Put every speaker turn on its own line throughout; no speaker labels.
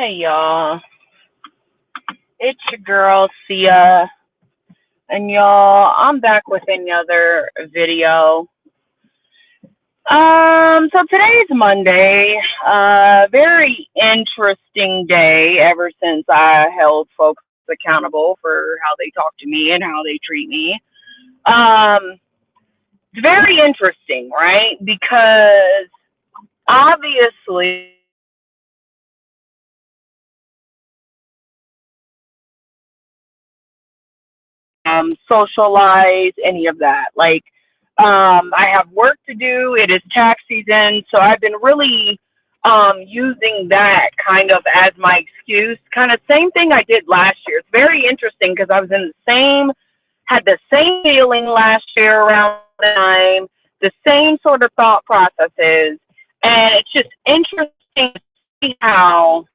Hey y'all, it's your girl Sia, and y'all, I'm back with another video. So today's Monday, very interesting day ever since I held folks accountable for how they talk to me and how they treat me. Um, it's very interesting, right? Because obviously socialize, any of that. I have work to do. It is tax season, so I've been really using that kind of as my excuse. Kind of same thing I did last year. It's very interesting because I was in the had the same feeling last year around the time, the same sort of thought processes, and it's just interesting to see how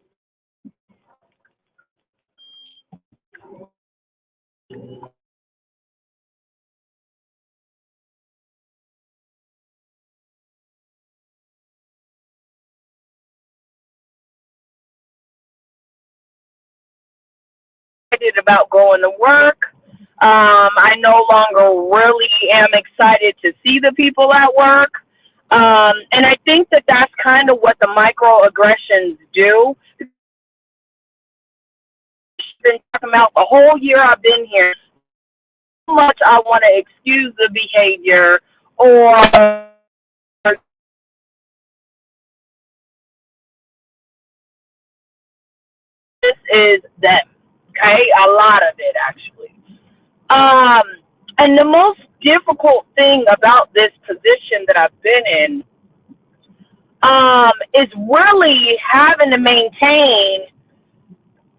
excited about going to work. I no longer really am excited to see the people at work. And I think that that's kind of what the microaggressions do. I've been talking about the whole year I've been here. So much I want to excuse the behavior or this is them. Okay, a lot of it actually. Um, and the most difficult thing about this position that I've been in is really having to maintain.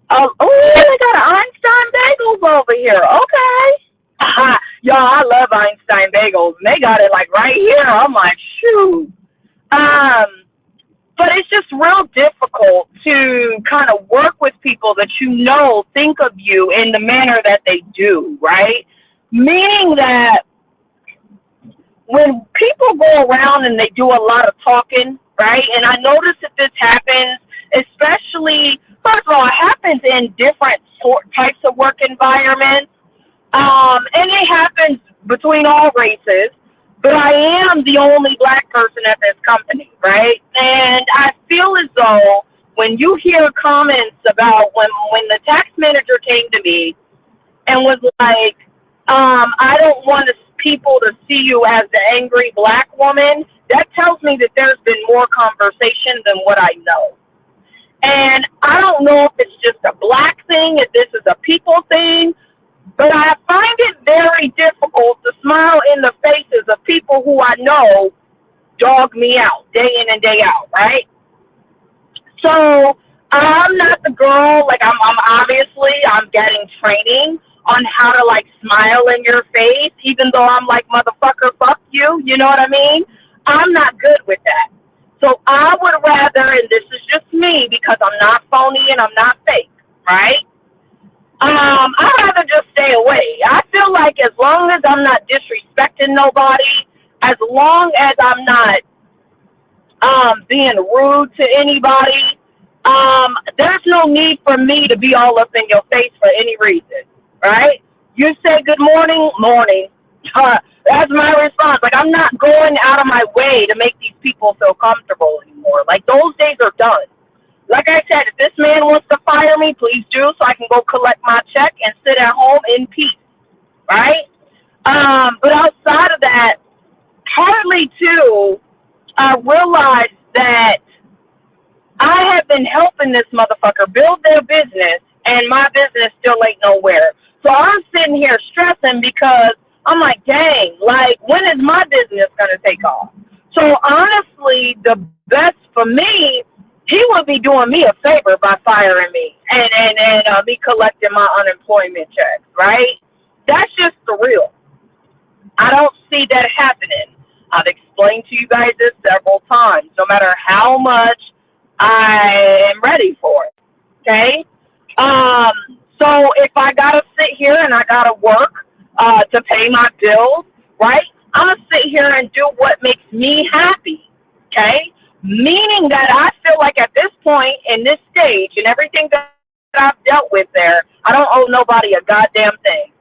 Oh, they got Einstein bagels over here. Okay. Y'all, I love Einstein bagels. And they got it like right here. I'm like, shoot. Um, but it's just real difficult to kind of work with people that think of you in the manner that they do, right? Meaning that when people go around and they do a lot of talking, right? And I notice that this happens, especially, first of all, it happens in different types of work environments. And it happens between all races, but I am the only black person at this company, right? And I feel as though when you hear comments about when the tax manager came to me and was like, I don't want people to see you as the angry black woman, that tells me that there's been more conversation than what I know. And I don't know if it's just a black thing, if this is a people thing, but I find it very difficult to smile in the faces of people who I know dog me out day in and day out, right? So I'm not the girl. Like I'm obviously I'm getting training on how to like smile in your face, even though I'm like motherfucker, fuck you. You know what I mean? I'm not good with that. So I would rather, and this is just me because I'm not phony and I'm not fake, right? I'd rather just stay away. I feel like as long as I'm not disrespecting nobody, as long as I'm not being rude to anybody, there's no need for me to be all up in your face for any reason, right? You say good morning, morning. That's my response. Like, I'm not going out of my way to make these people feel comfortable anymore. Like, those days are done. Like I said, if this man wants to fire me, please do so I can go collect my check and sit at home in peace, right? But outside of that, partly too, I realized that I have been helping this motherfucker build their business, and my business still ain't nowhere. So I'm sitting here stressing because I'm like, dang, like, when is my business going to take off? So honestly, the best for me, he would be doing me a favor by firing me and me collecting my unemployment checks, right? That's just the real. I don't see that happening. I've explained to you guys this several times. No matter how much I am ready for it, okay? Um, so if I gotta sit here and I gotta work to pay my bills, right? I'm gonna sit here and do what makes me happy, okay? Meaning that I feel like at this point in this stage and everything that I've dealt with there, I don't owe nobody a goddamn thing.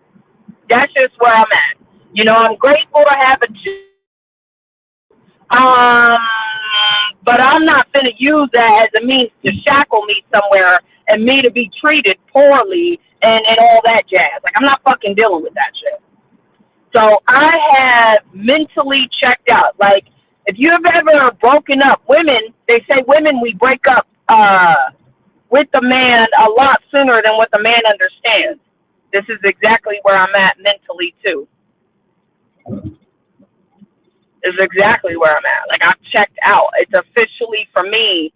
That's just where I'm at. You know, I'm grateful to have a um, but I'm not gonna use that as a means to shackle me somewhere and me to be treated poorly and all that jazz. Like, I'm not fucking dealing with that shit. So I have mentally checked out. Like, if you have ever broken up, they say women, we break up with the man a lot sooner than what the man understands. This is exactly where I'm at mentally too. This is exactly where I'm at. Like, I've checked out. It's officially, for me,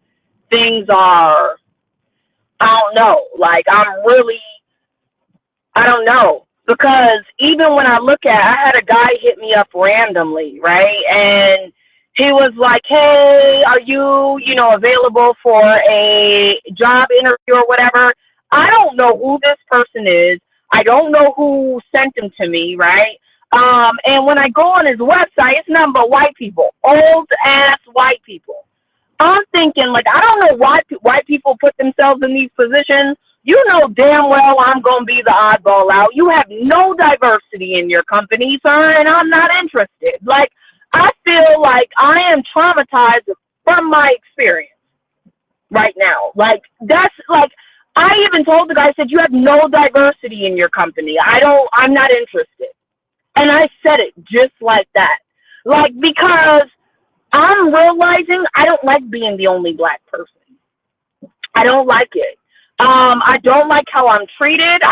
things are, I don't know. Like, I don't know. Because even when I had a guy hit me up randomly, right? And he was like, hey, are you, available for a job interview or whatever? I don't know who this person is. I don't know who sent him to me, right? And when I go on his website, it's nothing but white people, old ass white people. I'm thinking, like, I don't know why white people put themselves in these positions. You know damn well I'm going to be the oddball out. You have no diversity in your company, sir, and I'm not interested. Like, I feel like I am traumatized from my experience right now. Like, that's, like, I even told the guy, I said, you have no diversity in your company. I'm not interested. And I said it just like that. Like, because I'm realizing I don't like being the only black person. I don't like it. I don't like how I'm treated.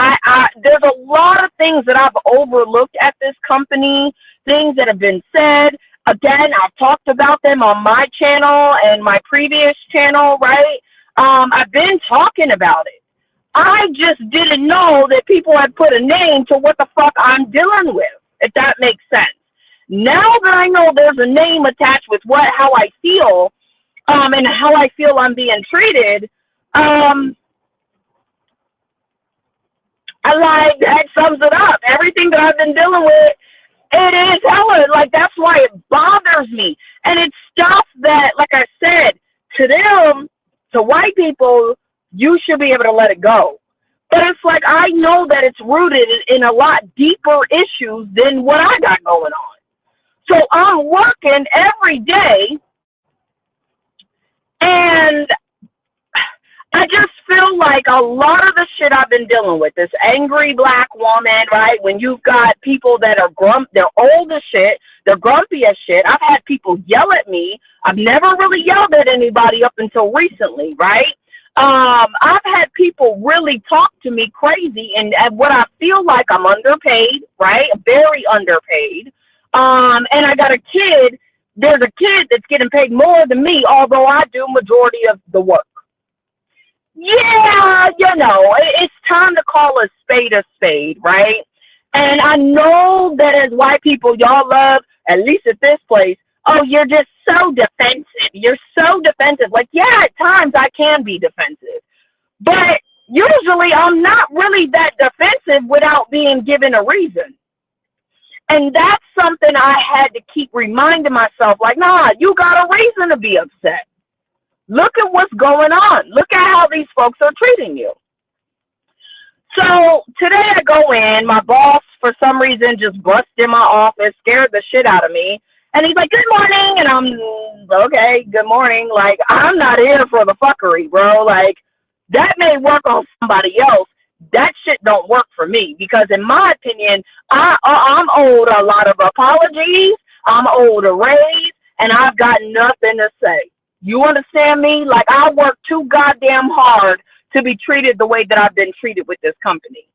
There's a lot of things that I've overlooked at this company, things that have been said. Again, I've talked about them on my channel and my previous channel, right? I've been talking about it. I just didn't know that people had put a name to what the fuck I'm dealing with, if that makes sense. Now that I know there's a name attached with how I feel, and how I feel I'm being treated, that sums it up. Everything that I've been dealing with, it is hella, like, that's why it bothers me. And it's stuff that, like I said, to white people, you should be able to let it go. But it's like, I know that it's rooted in a lot deeper issues than what I got going on. So I'm working every day, and I just feel like a lot of the shit I've been dealing with, this angry black woman, right? When you've got people that are they're old as shit, they're grumpy as shit. I've had people yell at me. I've never really yelled at anybody up until recently, right? I've had people really talk to me crazy, and what I feel like I'm underpaid, right? Very underpaid. And I got there's a kid that's getting paid more than me, although I do majority of the work. Yeah, it's time to call a spade, right? And I know that as white people, y'all love, at least at this place, oh, you're just so defensive. You're so defensive. Like, yeah, at times I can be defensive. But usually I'm not really that defensive without being given a reason. And that's something I had to keep reminding myself, like, nah, you got a reason to be upset. Look at what's going on. Look at how these folks are treating you. So today I go in, my boss, for some reason, just busted in my office, scared the shit out of me. And he's like, good morning. And I'm, okay, good morning. Like, I'm not here for the fuckery, bro. Like, that may work on somebody else. That shit don't work for me. Because in my opinion, I'm owed a lot of apologies. I'm owed a raise. And I've got nothing to say. You understand me? Like, I work too goddamn hard to be treated the way that I've been treated with this company.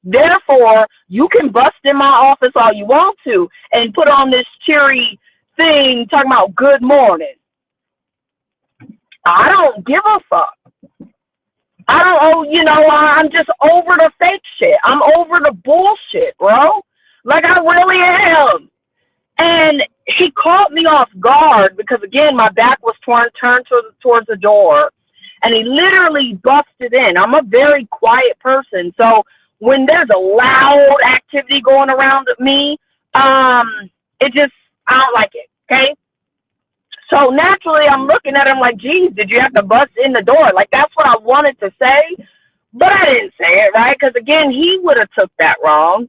Therefore, you can bust in my office all you want to and put on this cheery thing talking about good morning. I don't give a fuck. I'm just over the fake shit. I'm over the bullshit, bro. Like, I really am. And he caught me off guard because, again, my back was turned towards the door. And he literally busted in. I'm a very quiet person. So when there's a loud activity going around me, I don't like it, okay? So naturally, I'm looking at him like, geez, did you have to bust in the door? Like, that's what I wanted to say, but I didn't say it, right? Because, again, he would have took that wrong.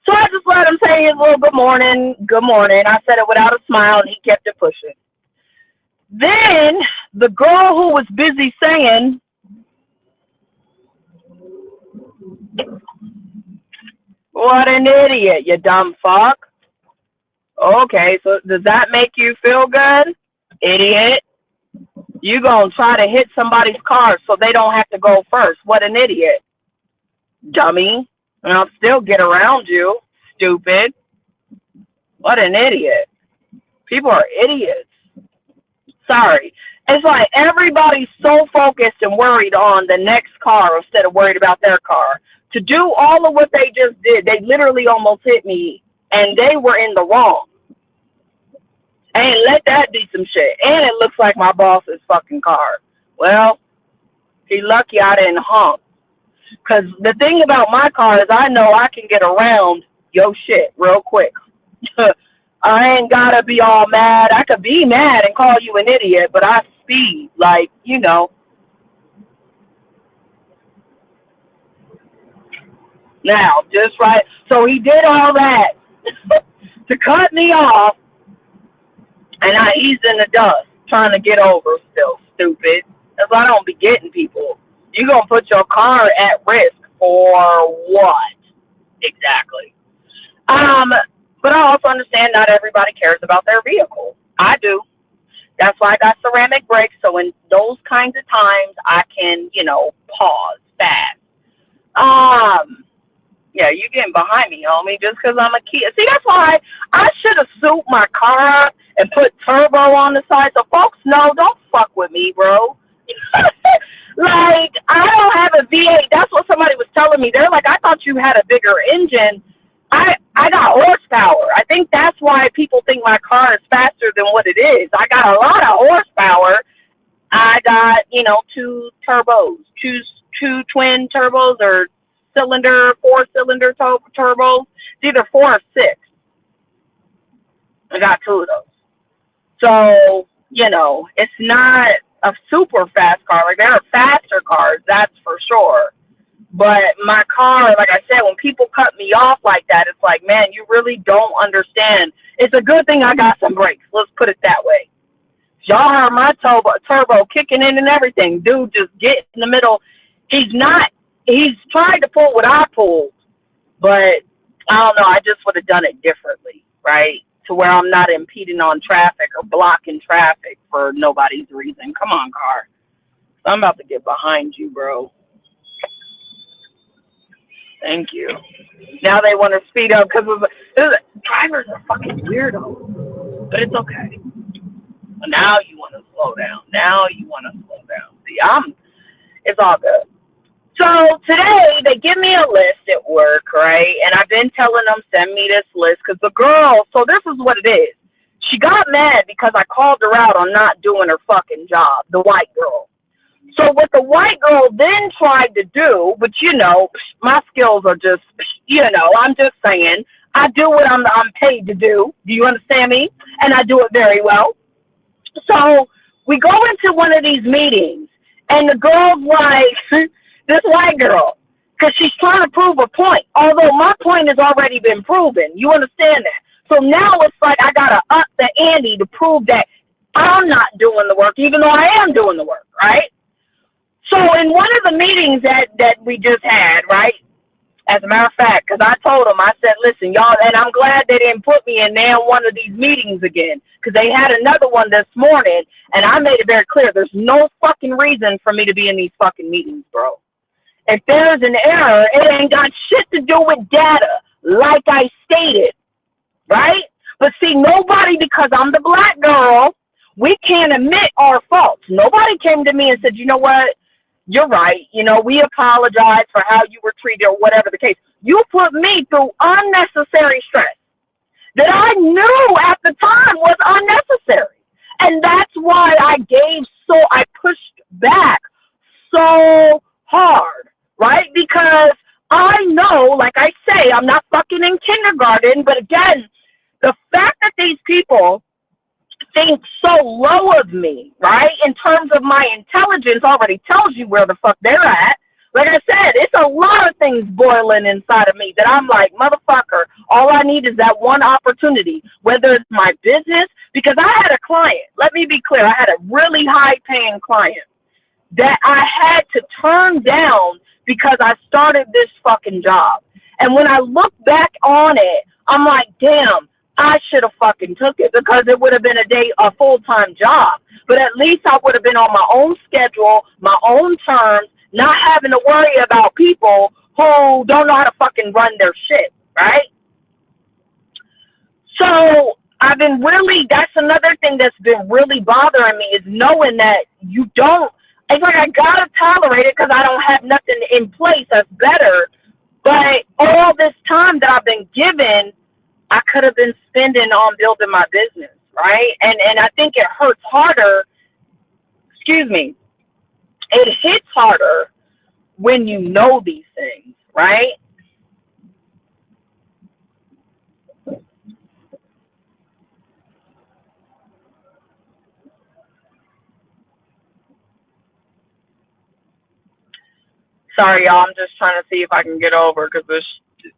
So I just let him say his little good morning, good morning. I said it without a smile, and he kept it pushing. Then the girl who was busy saying, what an idiot, you dumb fuck. Okay, so does that make you feel good? Idiot. You gonna try to hit somebody's car so they don't have to go first. What an idiot. Dummy. And I'll still get around you. Stupid. What an idiot. People are idiots. Sorry. It's like everybody's so focused and worried on the next car instead of worried about their car. To do all of what they just did, they literally almost hit me, and they were in the wrong. And let that be some shit. And it looks like my boss's fucking car. Well, he lucky I didn't honk. Because the thing about my car is I know I can get around your shit real quick. I ain't gotta be all mad. I could be mad and call you an idiot, but I speed. Like, you know. Now, just right. So he did all that to cut me off, and he's in the dust trying to get over still, stupid. That's why I don't be getting people. You're going to put your car at risk for what? Exactly. But I also understand not everybody cares about their vehicle. I do. That's why I got ceramic brakes, so in those kinds of times, I can, pause fast. Yeah, you getting behind me, homie, just because I'm a kid. See, that's why I should have souped my car up and put turbo on the side so folks know, don't fuck with me, bro. Like, I don't have a V8. That's what somebody was telling me. They're like, I thought you had a bigger engine. I got horsepower. I think that's why people think my car is faster than what it is. I got a lot of horsepower. I got, two turbos, two twin turbos or four-cylinder turbos. It's either 4 or 6. I got 2 of those. So, it's not a super fast car. Like, there are faster cars, that's for sure. But my car, like I said, when people cut me off like that, it's like, man, you really don't understand. It's a good thing I got some brakes. Let's put it that way. Y'all heard my turbo kicking in and everything. Dude just get in the middle. He's tried to pull what I pulled, but I don't know. I just would have done it differently, right? To where I'm not impeding on traffic or blocking traffic for nobody's reason. Come on, car. I'm about to get behind you, bro. Thank you. Now they want to speed up because drivers are fucking weirdos. But it's okay. Now you want to slow down. See, it's all good. So today they give me a list at work, right? And I've been telling them, send me this list because the girl, so this is what it is. She got mad because I called her out on not doing her fucking job, the white girl. So what the white girl then tried to do, but my skills are just, I'm just saying, I do what I'm paid to do. Do you understand me? And I do it very well. So we go into one of these meetings, and the girl's like, this white girl, because she's trying to prove a point, although my point has already been proven. You understand that? So now it's like I got to up the ante to prove that I'm not doing the work, even though I am doing the work, right? So in one of the meetings that we just had, right, as a matter of fact, because I told them, I said, listen, y'all, and I'm glad they didn't put me in there one of these meetings again, because they had another one this morning, and I made it very clear, there's no fucking reason for me to be in these fucking meetings, bro. If there's an error, it ain't got shit to do with data, like I stated, right? But see, nobody, because I'm the black girl, we can't admit our faults. Nobody came to me and said, you know what? You're right. We apologize for how you were treated or whatever the case. You put me through unnecessary stress that I knew at the time was unnecessary. And that's why I pushed back so hard, right? Because I know, like I say, I'm not fucking in kindergarten, but again, the fact that these people think so low of me, right? In terms of my intelligence already tells you where the fuck they're at. Like I said, it's a lot of things boiling inside of me that I'm like, motherfucker, all I need is that one opportunity, whether it's my business, because I had a client, let me be clear, I had a really high paying client that I had to turn down because I started this fucking job. And when I look back on it, I'm like, damn, I should have fucking took it because it would have been a full-time job. But at least I would have been on my own schedule, my own terms, not having to worry about people who don't know how to fucking run their shit, right? So I've been really, that's another thing that's been really bothering me is knowing that you don't, it's like I gotta tolerate it because I don't have nothing in place that's better. But all this time that I've been given, I could have been spending on building my business, right? And I think it hurts harder, it hits harder when you know these things, right? Sorry, y'all. I'm just trying to see if I can get over because this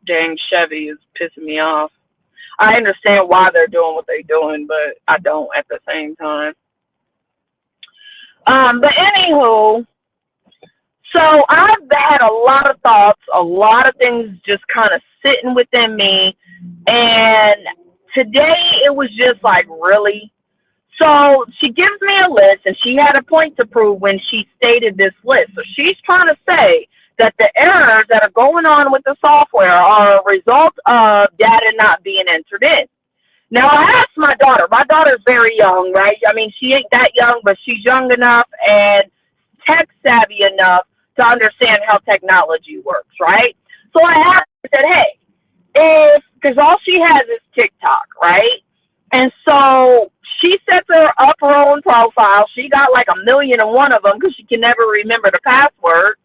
dang Chevy is pissing me off. I understand why they're doing what they're doing, but I don't at the same time. But anywho, so I've had a lot of thoughts, a lot of things just kind of sitting within me, and today it was just like, really? So she gives me a list, and she had a point to prove when she stated this list. So she's trying to say that the errors that are going on with the software are a result of data not being entered in. Now, I asked my daughter. My daughter's very young, right? I mean, she ain't that young, but she's young enough and tech savvy enough to understand how technology works, right? So I asked her, I said, hey, because all she has is TikTok, right? And so she sets up her own profile. She got like 1,000,001 of them because she can never remember the password.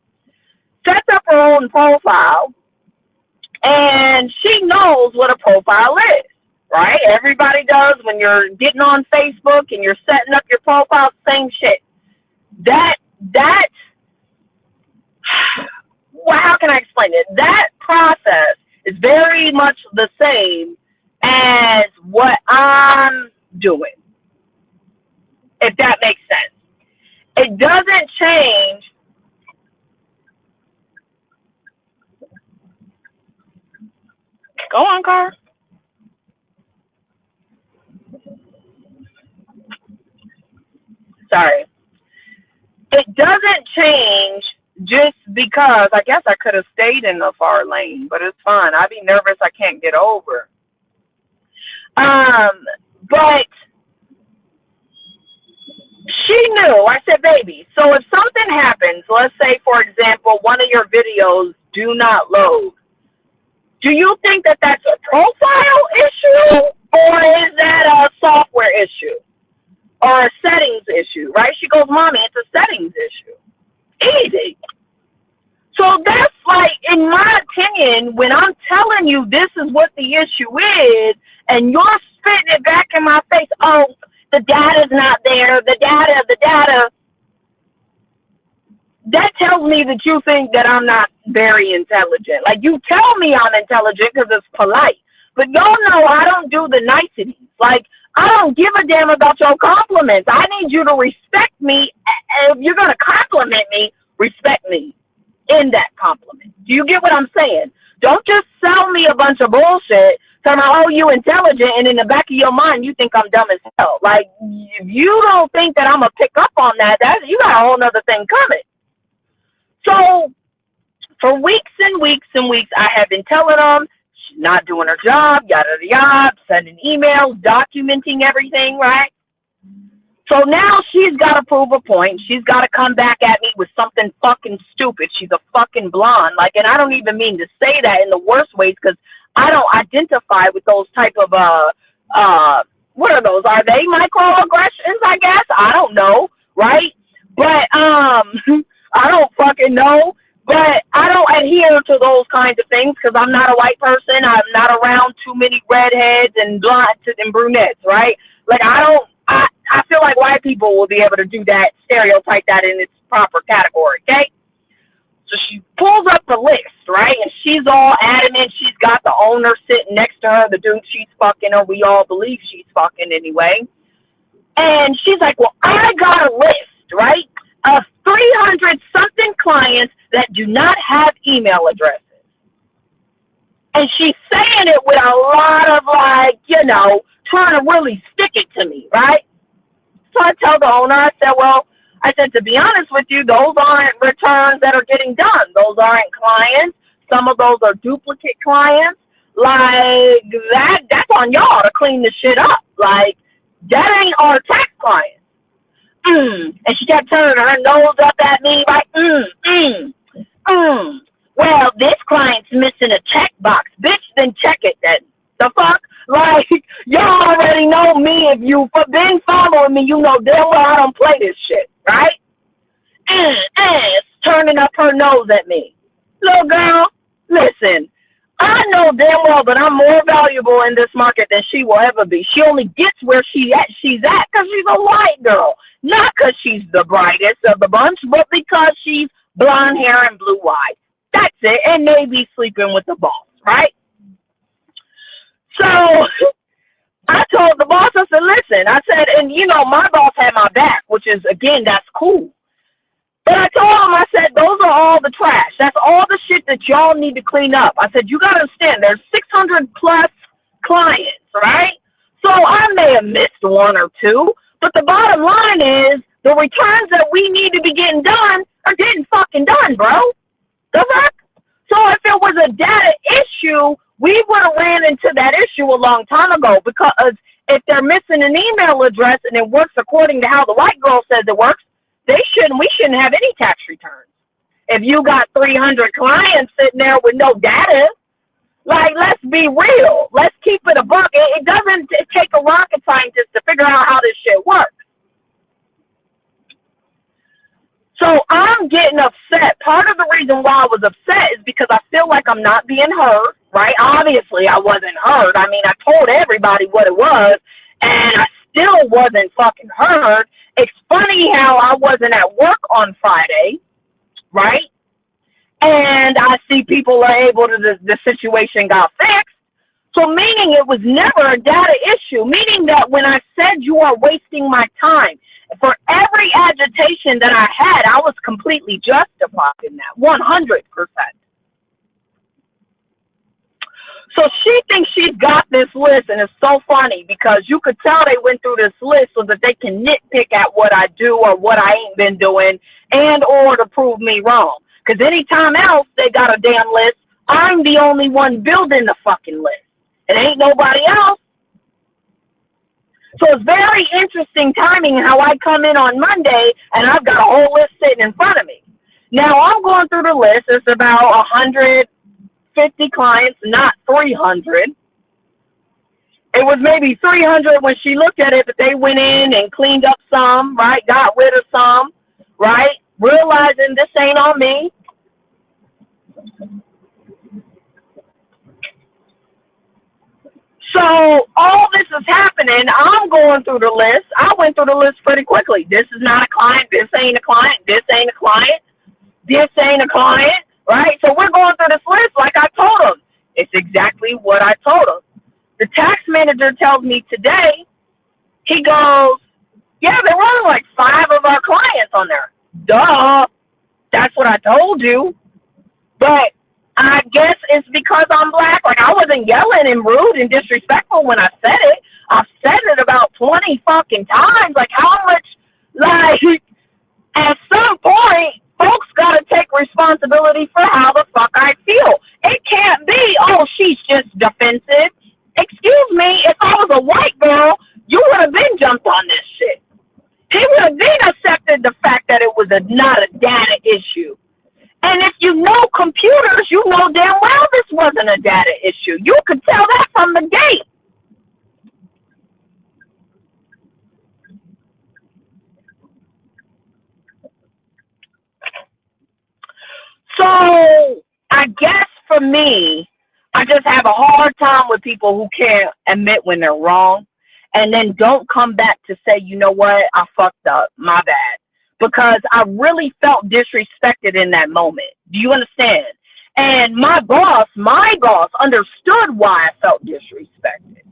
Sets up her own profile, and she knows what a profile is, right? Everybody does when you're getting on Facebook and you're setting up your profile, same shit. Well, how can I explain it? That process is very much the same as what I'm doing, if that makes sense. It doesn't change. Go on, car. Sorry. It doesn't change just because I guess I could have stayed in the far lane, but it's fine. I'd be nervous I can't get over. But she knew. I said, baby, so if something happens, let's say, for example, one of your videos do not load, do you think that that's a profile issue or is that a software issue or a settings issue, right? She goes, Mommy, it's a settings issue. Easy. So that's like, in my opinion, when I'm telling you this is what the issue is and you're spitting it back in my face, oh, the data's not there, the data, that tells me that you think that I'm not very intelligent. Like, you tell me I'm intelligent because it's polite. But y'all know I don't do the niceties. Like, I don't give a damn about your compliments. I need you to respect me. If you're going to compliment me, respect me in that compliment. Do you get what I'm saying? Don't just sell me a bunch of bullshit telling me, oh, you intelligent, and in the back of your mind, you think I'm dumb as hell. Like, if you don't think that I'm going to pick up on that, you got a whole nother thing coming. So for weeks and weeks and weeks, I have been telling them she's not doing her job, yada, yada, sending emails, documenting everything, right? So now she's got to prove a point. She's got to come back at me with something fucking stupid. She's a fucking blonde. Like, and I don't even mean to say that in the worst ways because I don't identify with those type of, what are those? Are they microaggressions, I guess? I don't know, right? But, I don't fucking know, but I don't adhere to those kinds of things because I'm not a white person. I'm not around too many redheads and blondes and brunettes, right? Like, I don't I feel like white people will be able to do that, stereotype that in its proper category, okay? So she pulls up the list, right? And she's all adamant. She's got the owner sitting next to her, the dude she's fucking, or we all believe she's fucking anyway. And she's like, well, I got a list, right, of 300 something clients that do not have email addresses. And she's saying it with a lot of, like, trying to really stick it to me, right? So I tell the owner, I said, to be honest with you, those aren't returns that are getting done. Those aren't clients. Some of those are duplicate clients. Like, that's on y'all to clean the shit up. Like, that ain't our tax clients. And she kept turning her nose up at me like, Well, this client's missing a checkbox. Bitch, then check it then. The fuck? Like, y'all already know me. If you've been following me, you know damn well I don't play this shit, right? Turning up her nose at me. Little girl, listen, I know damn well that I'm more valuable in this market than she will ever be. She only gets where she's at because she's a white girl. Not because she's the brightest of the bunch, but because she's blonde hair and blue eyes. That's it. And maybe sleeping with the boss, right? So I told the boss, I said, listen, I said, and my boss had my back, which is, again, that's cool. But I told him, I said, those are all the trash. That's all the shit that y'all need to clean up. I said, you got to understand, there's 600 plus clients, right? So I may have missed one or two, but the bottom line is the returns that we need to be getting done are getting fucking done, bro. The fuck? So if it was a data issue, we would have ran into that issue a long time ago, because if they're missing an email address and it works according to how the white girl says it works, we shouldn't have any tax returns. If you got 300 clients sitting there with no data, like, let's be real. Let's keep it a buck. It doesn't take a rocket scientist to figure out how this shit works. So I'm getting upset. Part of the reason why I was upset is because I feel like I'm not being heard, right? Obviously, I wasn't heard. I mean, I told everybody what it was, and I still wasn't fucking heard. It's funny how I wasn't at work on Friday, right? And I see people are able to, the situation got fixed. So meaning it was never a data issue, meaning that when I said you are wasting my time, for every agitation that I had, I was completely justified in that, 100%. So she thinks she's got this list, and it's so funny because you could tell they went through this list so that they can nitpick at what I do or what I ain't been doing, and or to prove me wrong. Because anytime else they got a damn list, I'm the only one building the fucking list. It ain't nobody else. So it's very interesting timing how I come in on Monday and I've got a whole list sitting in front of me. Now I'm going through the list. It's about 150 clients, not 300. It was maybe 300 when she looked at it, but they went in and cleaned up some, right? Got rid of some, right? Realizing this ain't on me. So all this is happening. I'm going through the list. I went through the list pretty quickly. This is not a client. This ain't a client. This ain't a client. This ain't a client, right? So we're going through this list like I told them. It's exactly what I told them. The tax manager tells me today, he goes, yeah, there were like 5 of our clients on there. Duh. That's what I told you. But I guess it's because I'm black. Like, I wasn't yelling and rude and disrespectful when I said it. I've said it about 20 fucking times. Like, how much, like, at some point, folks got to take responsibility for how the fuck I feel. It can't be, oh, she's just defensive. Excuse me, if I was a white girl, you would have been jumped on this shit. He would have been accepted the fact that it was not a data issue. And if you know computers, you know damn well this wasn't a data issue. You could tell that from the gate. So I guess for me, I just have a hard time with people who can't admit when they're wrong. and then don't come back to say, you know what, I fucked up, my bad. Because I really felt disrespected in that moment. Do you understand? And my boss understood why I felt disrespected.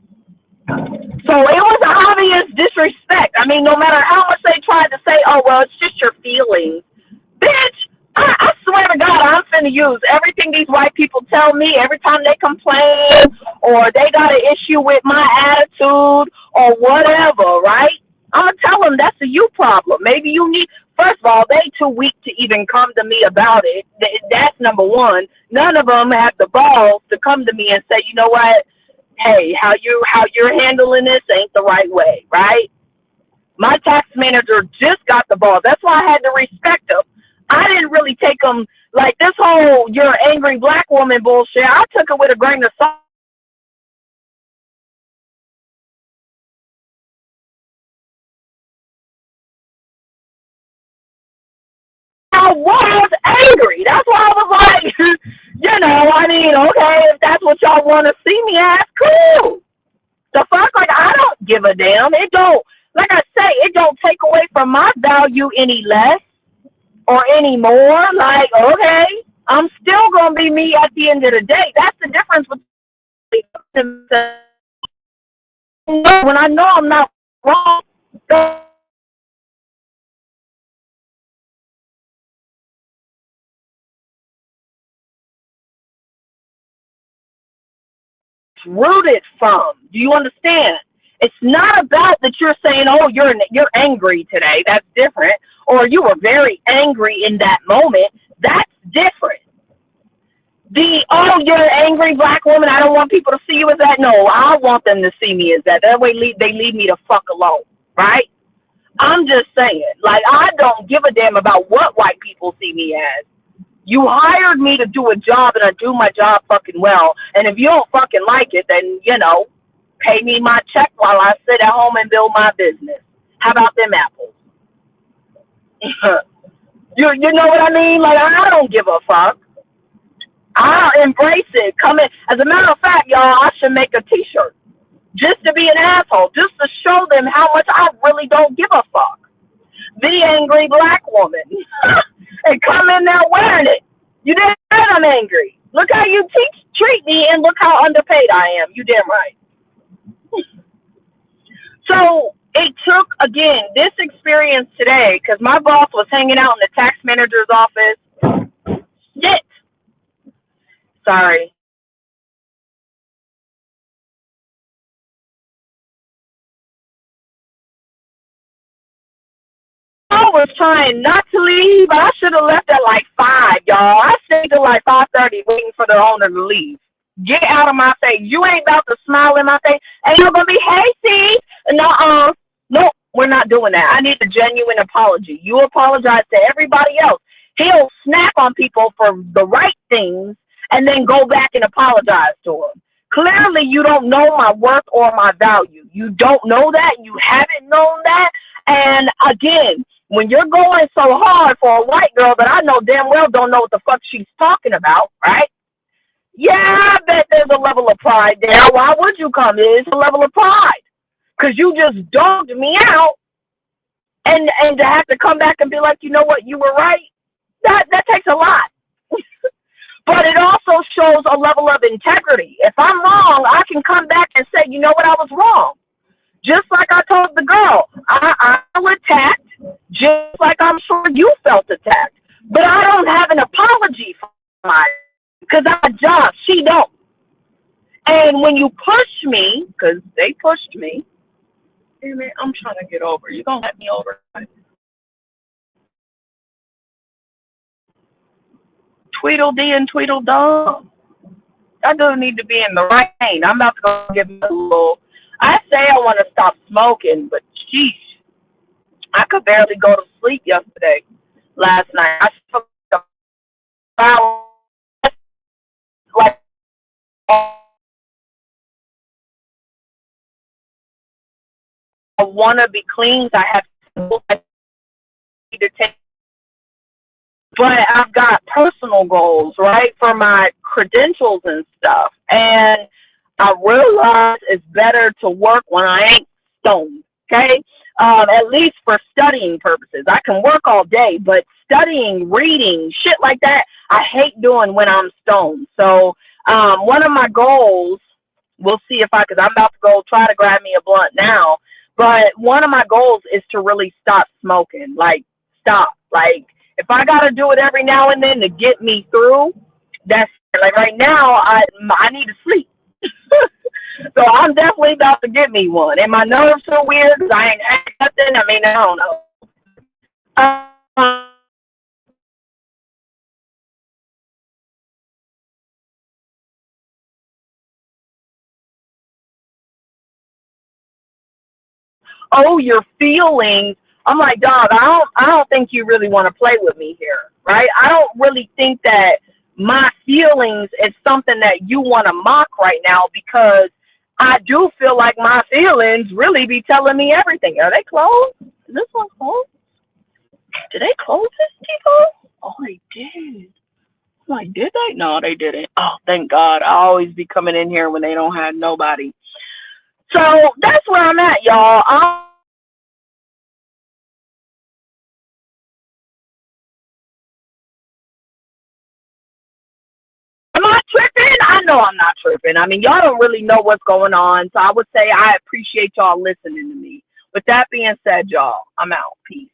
So it was obvious disrespect. I mean, no matter how much they tried to say, oh, well, it's just your feelings. Bitch, I swear to God, I'm finna use everything these white people tell me every time they complain or they got an issue with my attitude or whatever, right? I'm going to tell them that's a you problem. Maybe you need, first of all, they too weak to even come to me about it. That's number one. None of them have the balls to come to me and say, you know what? Hey, how you're handling this ain't the right way, right? My tax manager just got the ball. That's why I had to respect him. I didn't really take him like this whole "you're an angry black woman" bullshit. I took it with a grain of salt. I was angry. That's why I was like, I mean, okay, if that's what y'all want to see me as, cool. The fuck, like, I don't give a damn. It don't, like I say, it don't take away from my value any less or any more. Like, okay, I'm still gonna be me at the end of the day. That's the difference between when I know I'm not wrong. Rooted from. Do you understand? It's not about that you're saying, "Oh, you're angry today." That's different. Or you were very angry in that moment. That's different. You're an angry black woman. I don't want people to see you as that. No, I want them to see me as that. That way, they leave me the fuck alone, right? I'm just saying, like, I don't give a damn about what white people see me as. You hired me to do a job, and I do my job fucking well. And if you don't fucking like it, then, pay me my check while I sit at home and build my business. How about them apples? You know what I mean? Like, I don't give a fuck. I'll embrace it. Come in. As a matter of fact, y'all, I should make a T-shirt just to be an asshole, just to show them how much I really don't give a fuck. The angry black woman. And come in there wearing it. You damn right I'm angry. Look how you treat me, and look how underpaid I am. You damn right. So it took, again, this experience today, because my boss was hanging out in the tax manager's office. Shit. Sorry. I was trying not to leave. I should have left at like 5, y'all. I stayed till like 5:30 waiting for the owner to leave. Get out of my face. You ain't about to smile in my face. And you're going to be, hey, Steve. No, no, we're not doing that. I need a genuine apology. You apologize to everybody else. He'll snap on people for the right things and then go back and apologize to them. Clearly, you don't know my worth or my value. You don't know that. You haven't known that. And again, when you're going so hard for a white girl that I know damn well don't know what the fuck she's talking about, right? Yeah, I bet there's a level of pride there. Why would you come? There's a level of pride. Because you just dogged me out. And to have to come back and be like, you know what, you were right. That takes a lot. But it also shows a level of integrity. If I'm wrong, I can come back and say, you know what, I was wrong. Just like I told the girl, I was attacked, just like I'm sure you felt attacked. But I don't have an apology for mine, because I have a job. She don't. And when you push me, because they pushed me, damn it, I'm trying to get over. You gonna let me over? Tweedledee and Tweedledum. I don't need to be in the rain. I'm about to go give me a little. I say I want to stop smoking, but sheesh, I could barely go to sleep yesterday, last night. I took about like I want to be clean. I have to take, but I've got personal goals, right, for my credentials and stuff. And I realize it's better to work when I ain't stoned. Okay, at least for studying purposes. I can work all day, but studying, reading, shit like that, I hate doing when I'm stoned. So one of my goals, we'll see if because I'm about to go try to grab me a blunt now. But one of my goals is to really stop smoking. Like stop. Like if I gotta do it every now and then to get me through, that's like right now I need to sleep. So I'm definitely about to get me one. And my nerves are weird because I ain't had nothing. I mean, I don't know. Um, oh, your feelings. I'm like, dog, I don't think you really want to play with me here, right? I don't really think that my feelings is something that you want to mock right now because I do feel like my feelings really be telling me everything. Are they closed? Is this one closed? Did they close this, people? Oh, they did. I'm like, did they? No, they didn't. Oh, thank God. I always be coming in here when they don't have nobody. So that's where I'm at, y'all. Am I tripping? I know I'm not tripping. I mean, y'all don't really know what's going on. So I would say I appreciate y'all listening to me. With that being said, y'all, I'm out. Peace.